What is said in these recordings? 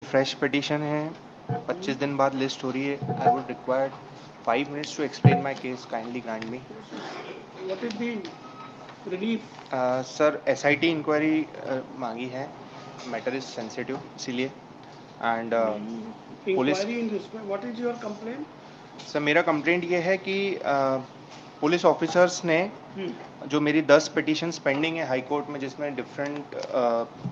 Fresh petition है, 25 दिन बाद लिस्ट हो रही है। I would required 5 minutes to explain my case. Kindly grant me. What is the relief? Sir SIT inquiry मांगी है, मैटर इज सेंसिटिव इसीलिए। And police, Inquiry in respect. What is your complaint? Sir मेरा complaint ये है कि police officers ने जो मेरी 10 पिटीशंस पेंडिंग है हाई कोर्ट में, जिसमें डिफरेंट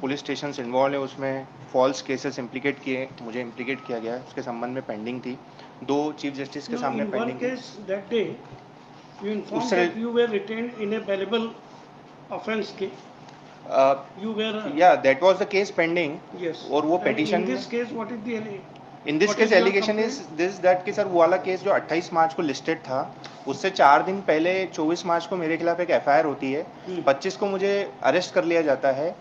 पुलिस स्टेशन इन्वॉल्व है, उसमें फॉल्स केसेस इम्प्लीकेट किए, मुझे इम्प्लीकेट किया गया है, उसके संबंध में पेंडिंग थी। 2 चीफ जस्टिस के सामने पेंडिंग थी। Case that day, you informed उससे that you were retained in a bailable offence case. You were. या that was the case pending. Yes. और वो And petition in this case, what is the? In this case allegation is this that कि sir वो वाला case जो 28 मार्च को listed था, उससे 4 दिन पहले 24 मार्च को मेरे खिलाफ एक FIR होती है। 25 को मुझे अरेस्ट कर लिया जाता है,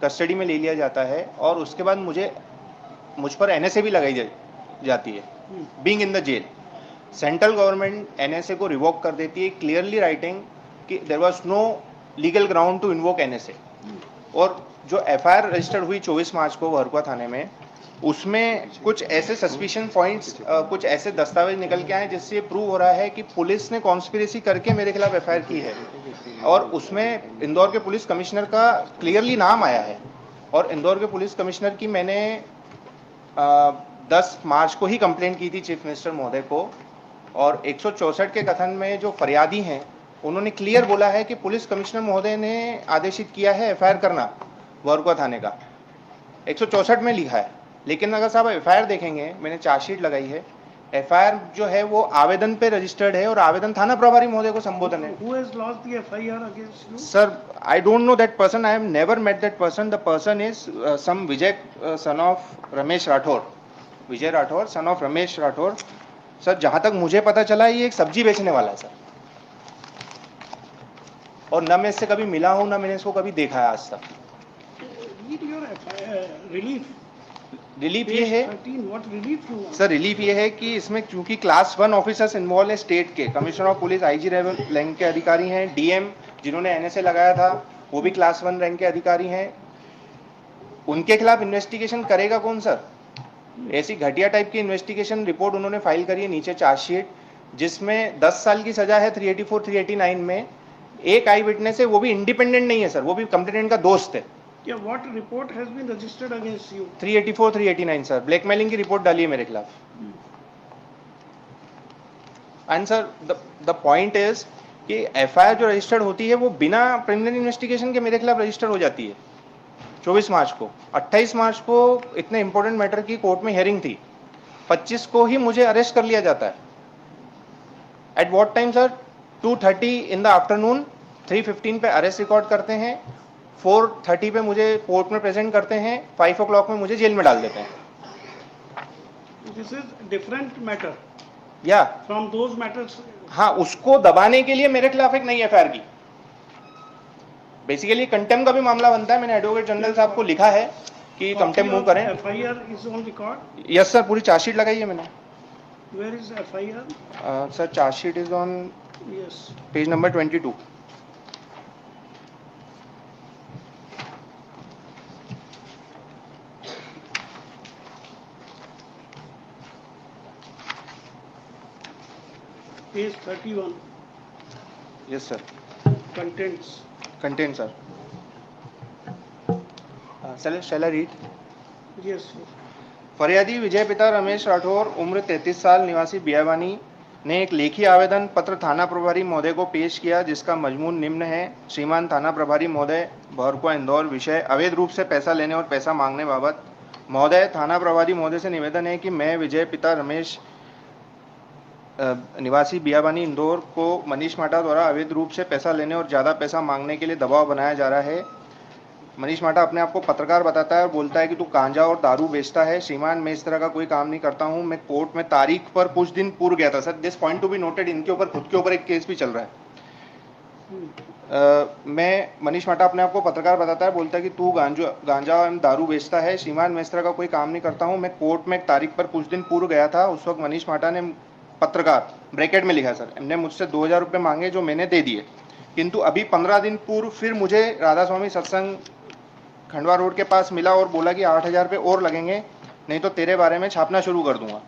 कस्टडी में ले लिया जाता है, और उसके बाद मुझ पर NSA भी लगाई जाती है, being in the jail. Central government NSA को रिवोक कर देती है, क्लियरली राइटिंग कि there was no legal ground to invoke NSA। और जो FIR रजिस्टर्ड हुई 24 मार्च को वर्कुआ थाने में, उसमें कुछ ऐसे सस्पिशन पॉइंट्स, कुछ ऐसे दस्तावेज निकल के आए जिससे प्रूव हो रहा है कि पुलिस ने कॉन्स्पिरेसी करके मेरे खिलाफ FIR की है। और उसमें इंदौर के पुलिस कमिश्नर का क्लियरली नाम आया है। और इंदौर के पुलिस कमिश्नर की मैंने 10 मार्च को ही कंप्लेंट की थी चीफ मिनिस्टर महोदय को। और 164 के कथन में जो फरियादी हैं, उन्होंने क्लियर बोला है कि पुलिस कमिश्नर महोदय ने आदेशित किया है FIR करना वर्कुआ थाने का। 164 में लिखा है। लेकिन अगर साहब FIR देखेंगे, मैंने चार्जशीट लगाई है, FIR जो है वो आवेदन पे रजिस्टर्ड है और आवेदन थाना प्रभारी महोदय को संबोधन है। Who has lodged the FIR against you? Sir I don't know that person, I have never met that person. The person is some Vijay son of Ramesh Rathore, Vijay Rathore son of Ramesh Rathore. Sir जहां तक मुझे पता चला, ये एक सब्जी बेचने वाला है सर, और न मैं इससे कभी मिला हूं, न मैंने इसको कभी देखा है आज तक। Read your FIR, relief. Relief ये है 13, what relief you want? Sir, relief ये है कि इसमें क्योंकि क्लास 1 ऑफिसर्स इन्वॉल्व है स्टेट के, commissioner of police IG rank के अधिकारी हैं, DM जिन्होंने NSA लगाया था वो भी क्लास 1 रैंक के अधिकारी हैं। उनके खिलाफ इन्वेस्टिगेशन करेगा कौन सर? ऐसी घटिया टाइप की इन्वेस्टिगेशन रिपोर्ट उन्होंने फाइल करी है नीचे चार्जशीट, जिसमें 10 साल की सजा है 384 389 में। एक आई विटनेस है, वो भी इंडिपेंडेंट नहीं है सर, वो भी कंप्लेनेंट का दोस्त है। Yeah, what report has been registered against you? 384 389 sir, blackmailing की रिपोर्ट डाली है मेरे खिलाफ। And sir the point is कि FIR जो रजिस्टर्ड होती है वो बिना प्रिलिमिनरी इन्वेस्टिगेशन के मेरे खिलाफ रजिस्टर हो जाती है 24 मार्च को। 28 मार्च को इतने इंपॉर्टेंट मैटर की कोर्ट में हियरिंग थी, 25 को ही मुझे अरेस्ट कर लिया जाता है। At what time sir? 2:30 in the afternoon. 3:15 पे अरेस्ट रिकॉर्ड करते हैं, 4:30 पे मुझे कोर्ट में प्रेजेंट करते हैं, 5 o'clock में मुझे जेल में डाल देते हैं। This is different matter या from those matters. हाँ, उसको दबाने के लिए मेरे खिलाफ एक नई FIR की। बेसिकली कंटेम्प्ट का भी मामला बनता है। मैंने एडवोकेट जनरल साहब को लिखा है कि कंटेम्प्ट मूव करें। FIR is on record. Yes sir, पूरी चार्जशीट लगाई है मैंने। Where is FIR? Sir chargesheet is on Yes. Page number 22। Page 31. Yes sir. Contents. Content sir. Shall I read? Yes. Sir. फरियादी विजय पिता रमेश राठौर, उम्र 33 साल, निवासी बियावानी, ने एक लेखी आवेदन पत्र थाना प्रभारी महोदय को पेश किया, जिसका मजमून निम्न है। श्रीमान थाना प्रभारी महोदय, भरकुआ इंदौर। विषय अवैध रूप से पैसा लेने और पैसा मांगने बाबत। महोदय, थाना प्रभारी महोदय से निवेदन है कि मैं विजय पिता रमेश निवासी बियाबानी इंदौर को मनीष माटा द्वारा अवैध रूप से पैसा लेने और ज़्यादा पैसा मांगने के लिए दबाव बनाया जा रहा है। मनीष माटा अपने आप को पत्रकार बताता है और बोलता है कि तू गांजा और दारू बेचता है। श्रीमान, मैं इस तरह का कोई काम नहीं करता हूं। मैं कोर्ट में तारीख पर कुछ दिन पूर्व गया था sir. This point to be noted, इनके ऊपर खुद के ऊपर एक केस भी चल रहा है। मैं मनीष माटा अपने आप को पत्रकार बताता है, बोलता है कि तू गांजा और दारू बेचता है। श्रीमान, मैं इस तरह का कोई काम नहीं करता हूँ। मैं कोर्ट में एक तारीख पर कुछ दिन पूर्व गया था। उस वक्त मनीष माटा ने, पत्रकार ब्रैकेट में लिखा सर, ने मुझसे 2000 रुपये मांगे जो मैंने दे दिए, किंतु अभी 15 दिन पूर्व फिर मुझे राधा स्वामी सत्संग खंडवा रोड के पास मिला और बोला कि 8000 रुपये और लगेंगे। नहीं तो तेरे बारे में छापना शुरू कर दूंगा।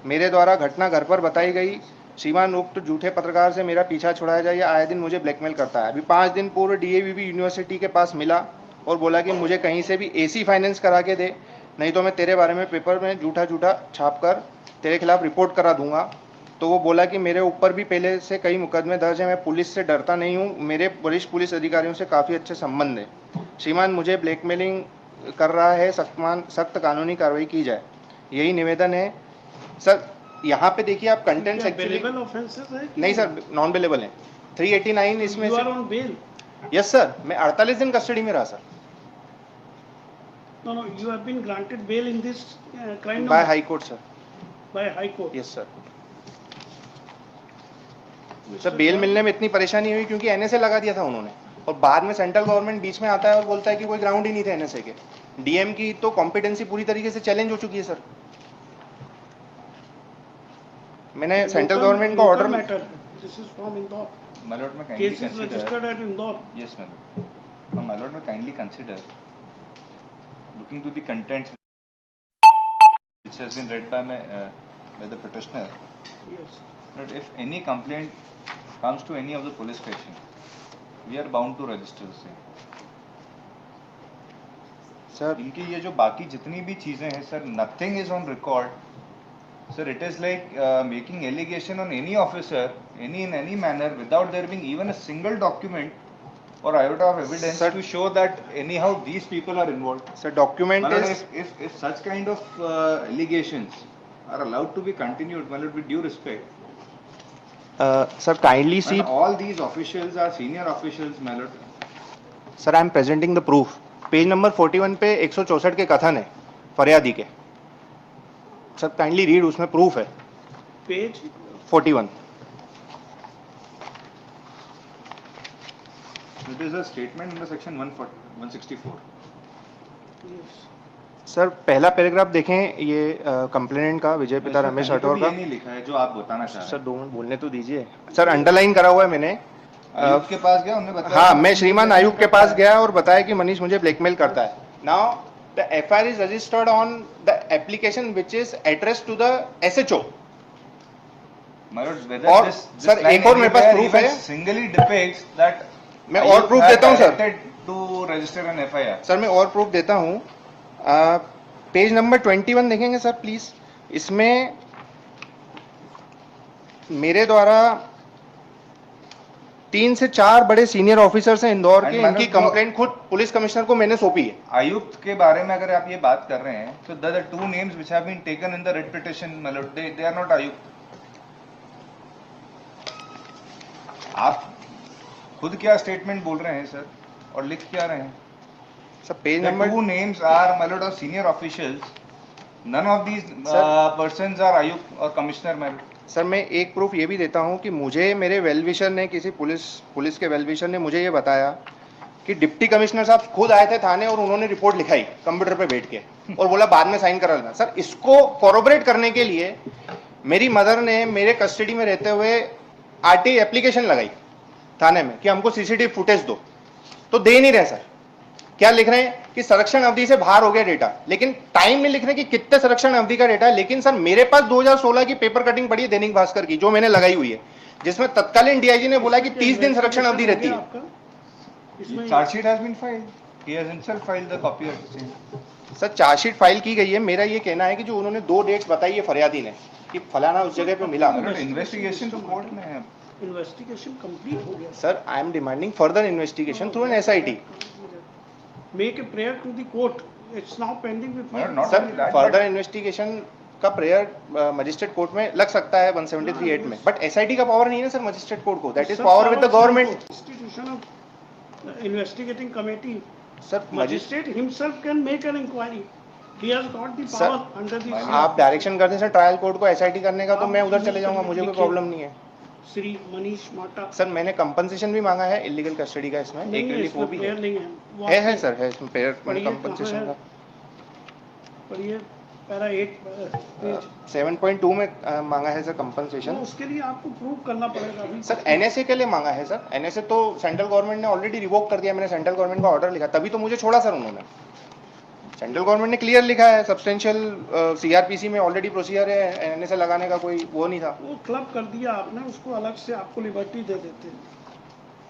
मेरे द्वारा घटना घर पर बताई गई, श्रीमान उक्त झूठे पत्रकार से मेरा पीछा छुड़ाया जाए, या आए दिन मुझे ब्लैकमेल करता है। अभी 5 दिन पूर्व डीएवीवी यूनिवर्सिटी के पास मिला और बोला कि मुझे कहीं से भी एसी फाइनेंस करा के दे, नहीं तो मैं तेरे बारे में पेपर में झूठा झूठा छाप कर तेरे खिलाफ रिपोर्ट करा दूंगा। तो वो बोला कि मेरे ऊपर भी पहले से कई मुकदमे दर्ज हैं, मैं पुलिस से डरता नहीं हूँ, मेरे वरिष्ठ पुलिस अधिकारियों से काफ़ी अच्छे संबंध हैं। श्रीमान मुझे ब्लैकमेलिंग कर रहा है, सख्त कानूनी कार्रवाई की जाए, यही निवेदन है सर। यहाँ पे देखिए आप कंटेंट्स एक्चुअली नहीं सर, नॉन बेलेबल है। 389 इसमें से। यस सर, मैं 48 दिन कस्टडी में रहा sir. No, you have been granted bail in this crime by high court sir. by High Court. Yes sir. Sir bail मिलने में इतनी परेशानी हुई क्योंकि एनएसए लगा दिया था उन्होंने, और बाद में सेंट्रल गवर्नमेंट बीच में आता है और बोलता है कि कोई ग्राउंड ही नहीं थे एनएसए के। डीएम की तो कॉम्पिटेंसी पूरी तरीके से चैलेंज हो चुकी है सर। मैंने सेंट्रल गवर्नमेंट का order matter, this is from Indore. My lord, may kindly Case is consider. registered at Indore. Yes, my lord. No, my lord, may kindly consider looking to the contents which has been read by by the petitioner. Yes. That if any complaint comes to any of the police station, we are bound to register the same. Sir इनकी ये जो बाकी जितनी भी चीजें हैं sir, nothing is on record. Sir, it is like making allegation on any officer, in any manner, without there being even a single document or iota of evidence Sir, to show that anyhow these people are involved. Sir document My lord, is if such kind of allegations are allowed to be continued, my lord, with due respect, sir kindly C and all these officials are senior officials, my lord. Sir I am presenting the proof. Page number 41 पे 164 के कथन है फरियादी के। Sir kindly read, उसमें proof है। Page 41। It is a statement under section 164. yes. Sir पहला paragraph देखें, ये कंप्लेनेंट का विजय पिता इसमें रमेश कहीं तो राठौर भी का। ये नहीं लिखा है जो आप बताना चाह रहे सर हैं। 2 मिनट बोलने तो दीजिए सर। अंडरलाइन करा हुआ है मैंने। आयुक्त के पास गया, उन्होंने बताया। हाँ, मैं श्रीमान आयुक्त के पास गया और बताया कि मनीष मुझे ब्लैकमेल करता है। Now the FIR is registered on the application which is address to the SHO. My lord, और whether this सर, line एक और मेरे पास anywhere proof even है। singly depicts that मैं और Ayub proof had देता हूं, sir. directed to register an FIR. Sir मैं और प्रूफ देता हूँ। पेज नंबर 21 देखेंगे सर प्लीज। इसमें मेरे द्वारा 3 से 4 बड़े सीनियर ऑफिसर्स हैं इंदौर के, And इनकी madam, कंप्लेंट खुद पुलिस कमिश्नर को मैंने सौंपी है। आयुक्त के बारे में अगर आप ये बात कर रहे हैं तो the two names which have been taken in the writ petition, my lord, they are not आयुक्त। आप खुद क्या स्टेटमेंट बोल रहे हैं सर, और लिख क्या रहे हैं? Sir page The number two names are, my lord, of senior officials. None of these Sir. persons are आयुक्त और कमिश्नर, my lord. सर मैं एक प्रूफ ये भी देता हूँ कि मुझे मेरे वेलविशर ने, किसी पुलिस के वेलविशर ने मुझे ये बताया कि डिप्टी कमिश्नर साहब खुद आए थे थाने और उन्होंने रिपोर्ट लिखाई कंप्यूटर पे बैठ के और बोला बाद में साइन करा लेना। सर इसको कॉरोबरेट करने के लिए मेरी मदर ने मेरे कस्टडी में रहते हुए आरटीआई एप्लीकेशन लगाई थाने में कि हमको सीसीटीवी फुटेज दो, तो दे नहीं रहे सर। क्या लिख रहे हैं कि संरक्षण अवधि से बाहर हो गया डेटा, लेकिन टाइम में लिख रहे हैं कि कितने संरक्षण अवधि का डेटा है। लेकिन सर मेरे पास 2016 की पेपर कटिंग पड़ी है दैनिक भास्कर की, जो मैंने लगाई हुई है, जिसमें तत्कालीन डीआईजी ने बोला कि 30 दिन संरक्षण अवधि रहती है। Charge sheet has been filed. He has himself filed the copy of the same. Sir chargesheet file की गई है। मेरा ये कहना है कि जो उन्होंने 2 डेट्स बताई है फरियादी ने कि फलाना उस जगह पे मिला। इन्वेस्टिगेशन तो कोर्ट में है। इन्वेस्टिगेशन कंप्लीट हो गया sir I am demanding further investigation through an SIT. Make a prayer to the court, it's now pending with Well, not sir only that, further but investigation का prayer magistrate court में लग सकता है 173(8) में, but SIT का power नहीं है ना सर मजिस्ट्रेट कोर्ट को। That is power with the government. Institution of investigating committee, sir magistrate himself can make an inquiry. He has got the Sir, power under the आप direction करते हैं sir trial court को SIT करने का, तो मैं उधर चले जाऊंगा, मुझे कोई प्रॉब्लम नहीं है। श्री मनीष माटा। सर मैंने कंपनसेशन भी मांगा है इलीगल कस्टडी का, इसमें एक रिलीफ वो भी है। नहीं है वो है सर, है इसमें पेयर पढ़िए कंपनसेशन कहाँ का। है? पढ़िए पैरा 8 पेज। 7.2 में मांगा है सर कंपनसेशन। तो उसके लिए आपको प्रूव करना पड़ेगा अभी। सर एनएसए के लिए मांगा है सर। एनएसए तो सेंट्रल गवर्नमेंट ने ऑलरेडी रिवोक कर दिया, मैंने सेंट्रल गवर्नमेंट का ऑर्डर लिखा, तभी तो मुझे छोड़ा सर उन्होंने। सेंट्रल गवर्नमेंट ने क्लियर लिखा है, सब्सटेंशियल सीआरपीसी में ऑलरेडी प्रोसीजर है, एनएसए लगाने का कोई वो नहीं था। वो क्लब कर दिया आपने, उसको अलग से आपको लिबर्टी दे देते हैं,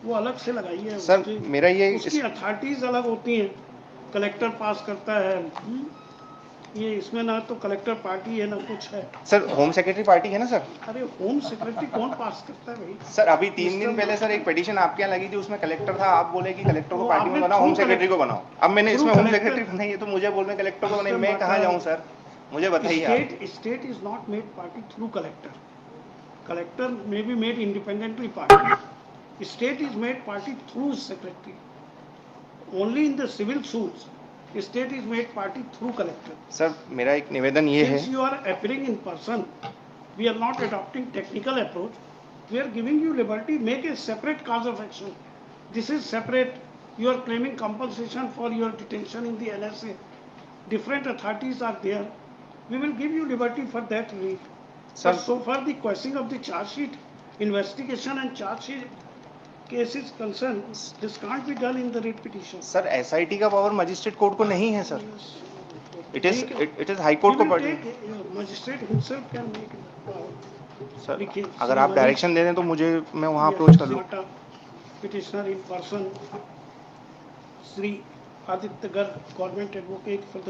वो अलग से लगाइए। सर मेरा ये उसकी अथॉरिटीज अलग होती हैं, कलेक्टर पास करता है। ये इसमें ना तो कलेक्टर पार्टी है ना कुछ है। सर होम सेक्रेटरी पार्टी है ना सर। अरे होम सेक्रेटरी कौन पास करता है भाई? सर अभी 3 दिन पहले सर एक पिटीशन आपके यहाँ लगी थी, उसमें कलेक्टर था, आप बोले कि कलेक्टर को वो पार्टी में आपने बनाओ, होम through सेक्रेटरी को बनाओ। अब मैंने through इसमें होम collector- सेक्रेटरी बनाई है तो मुझे बोल रहे हैं कलेक्टर को बनाई, Mr. मैं कहाँ Mata- जाऊँ सर, मुझे बताइए आप। State is not made party through collector. Collector may be made independently party. State is made party through secretary. Only in the civil suits, state is made party through collector. Sir मेरा एक निवेदन ये है, Since you are appearing in person, we are not adopting technical approach. We are giving you liberty, make a separate cause of action. This is separate. You are claiming compensation for your detention in the NSA. Different authorities are there. We will give you liberty for that relief. Sir- But so far the questioning of the charge sheet, investigation and charge sheet case is concerned, this can't be done in the writ petition. Sir SIT का power magistrate court को नहीं है sir, it is high We court को will party. take, magistrate himself can make sir the case. अगर आप direction दे दें तो मुझे मैं वहाँ अप्रोच कर लूँ। Petitioner in person, Sri Aditya Garg, government advocate for the